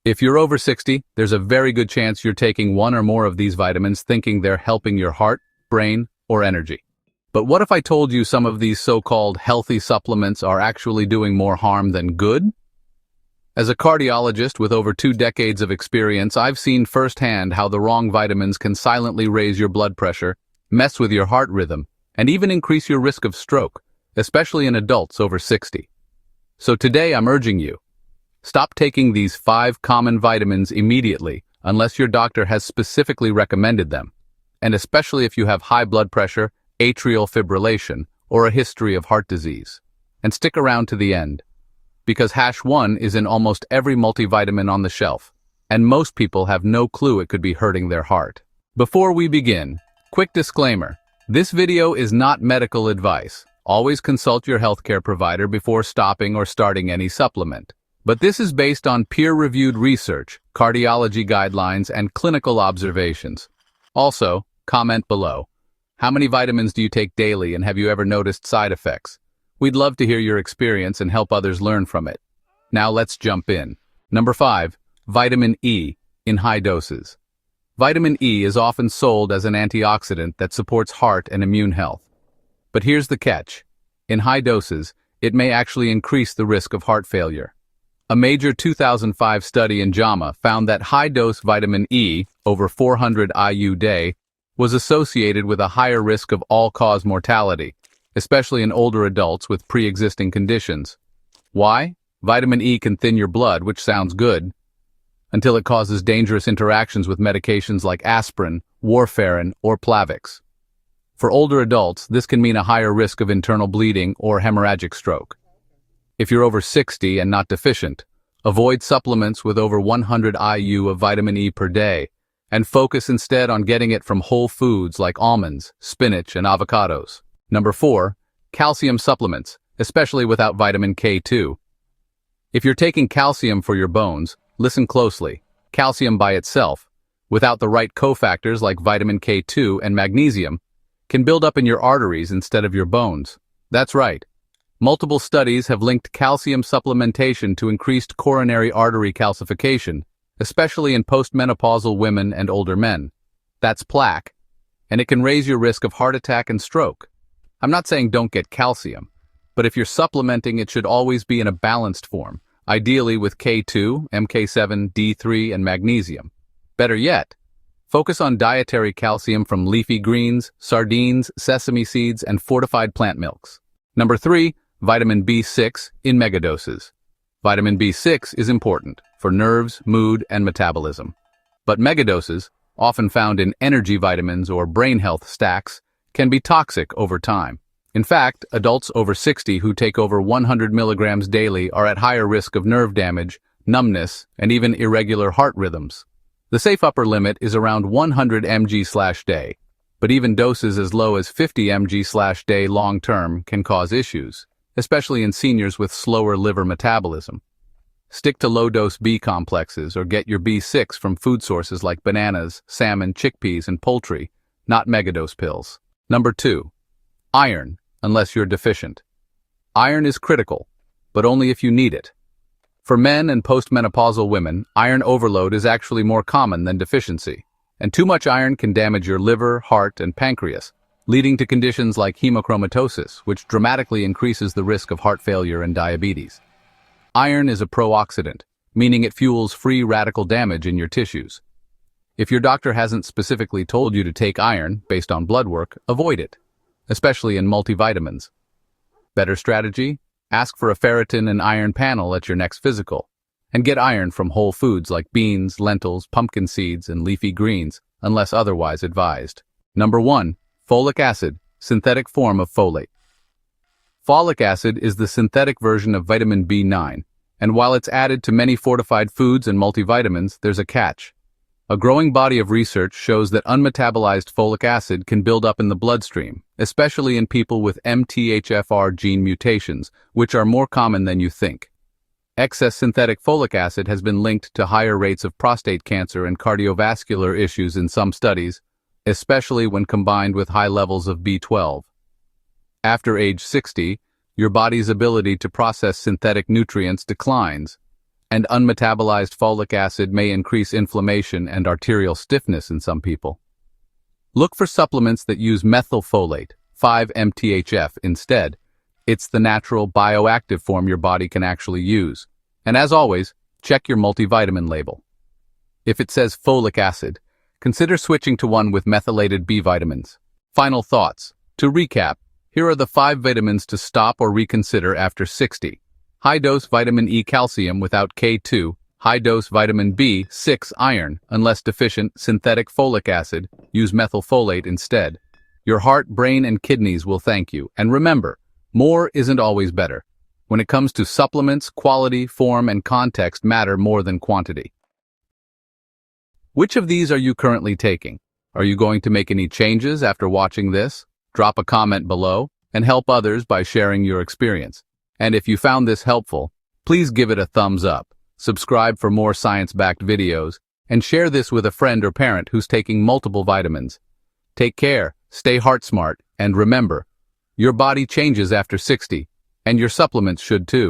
If you're over 60, there's a very good chance you're taking one or more of these vitamins thinking they're helping your heart, brain, or energy. But what if I told you some of these so-called healthy supplements are actually doing more harm than good? As a cardiologist with over 2 decades of experience, I've seen firsthand how the wrong vitamins can silently raise your blood pressure, mess with your heart rhythm, and even increase your risk of stroke, especially in adults over 60. So today I'm urging you, stop taking these 5 common vitamins immediately unless your doctor has specifically recommended them, and especially if you have high blood pressure, atrial fibrillation, or a history of heart disease. And stick around to the end, because #1 is in almost every multivitamin on the shelf, and most people have no clue it could be hurting their heart. Before we begin, quick disclaimer, this video is not medical advice. Always consult your healthcare provider before stopping or starting any supplement. But this is based on peer-reviewed research, cardiology guidelines, and clinical observations. Also, comment below. How many vitamins do you take daily, and have you ever noticed side effects? We'd love to hear your experience and help others learn from it. Now let's jump in. Number 5, vitamin E in high doses. Vitamin E is often sold as an antioxidant that supports heart and immune health. But here's the catch. In high doses, it may actually increase the risk of heart failure. A major 2005 study in JAMA found that high-dose vitamin E, over 400 IU day, was associated with a higher risk of all-cause mortality, especially in older adults with pre-existing conditions. Why? Vitamin E can thin your blood, which sounds good, until it causes dangerous interactions with medications like aspirin, warfarin, or Plavix. For older adults, this can mean a higher risk of internal bleeding or hemorrhagic stroke. If you're over 60 and not deficient, avoid supplements with over 100 IU of vitamin E per day, and focus instead on getting it from whole foods like almonds, spinach, and avocados. Number 4, calcium supplements, especially without vitamin K2. If you're taking calcium for your bones, listen closely. Calcium by itself, without the right cofactors like vitamin K2 and magnesium, can build up in your arteries instead of your bones. That's right. Multiple studies have linked calcium supplementation to increased coronary artery calcification, especially in postmenopausal women and older men. That's plaque, and it can raise your risk of heart attack and stroke. I'm not saying don't get calcium, but if you're supplementing, it should always be in a balanced form, ideally with K2, MK7, D3, and magnesium. Better yet, focus on dietary calcium from leafy greens, sardines, sesame seeds, and fortified plant milks. Number 3, vitamin B6 in megadoses. Vitamin B6 is important for nerves, mood, and metabolism. But megadoses, often found in energy vitamins or brain health stacks, can be toxic over time. In fact, adults over 60 who take over 100 milligrams daily are at higher risk of nerve damage, numbness, and even irregular heart rhythms. The safe upper limit is around 100 mg/day, but even doses as low as 50 mg/day long-term can cause issues, especially in seniors with slower liver metabolism. Stick to low-dose B complexes or get your B6 from food sources like bananas, salmon, chickpeas, and poultry, not megadose pills. Number 2, iron, unless you're deficient. Iron is critical, but only if you need it. For men and postmenopausal women, iron overload is actually more common than deficiency, and too much iron can damage your liver, heart, and pancreas, leading to conditions like hemochromatosis, which dramatically increases the risk of heart failure and diabetes. Iron is a pro-oxidant, meaning it fuels free radical damage in your tissues. If your doctor hasn't specifically told you to take iron based on blood work, avoid it, especially in multivitamins. Better strategy? Ask for a ferritin and iron panel at your next physical, and get iron from whole foods like beans, lentils, pumpkin seeds, and leafy greens, unless otherwise advised. Number 1, folic acid, synthetic form of folate. Folic acid is the synthetic version of vitamin B9, and while it's added to many fortified foods and multivitamins, there's a catch. A growing body of research shows that unmetabolized folic acid can build up in the bloodstream, especially in people with MTHFR gene mutations, which are more common than you think. Excess synthetic folic acid has been linked to higher rates of prostate cancer and cardiovascular issues in some studies, especially when combined with high levels of B12. After age 60, your body's ability to process synthetic nutrients declines, and unmetabolized folic acid may increase inflammation and arterial stiffness in some people. Look for supplements that use methylfolate, 5-MTHF, instead. It's the natural bioactive form your body can actually use. And as always, check your multivitamin label. If it says folic acid, consider switching to one with methylated B vitamins. Final thoughts. To recap, here are the 5 vitamins to stop or reconsider after 60. High-dose vitamin E calcium without K2, high-dose vitamin B6 iron, unless deficient synthetic folic acid, use methylfolate instead. Your heart, brain, and kidneys will thank you. And remember, more isn't always better. When it comes to supplements, quality, form, and context matter more than quantity. Which of these are you currently taking? Are you going to make any changes after watching this? Drop a comment below and help others by sharing your experience. And if you found this helpful, please give it a thumbs up, subscribe for more science-backed videos, and share this with a friend or parent who's taking multiple vitamins. Take care, stay heart smart, and remember, your body changes after 60, and your supplements should too.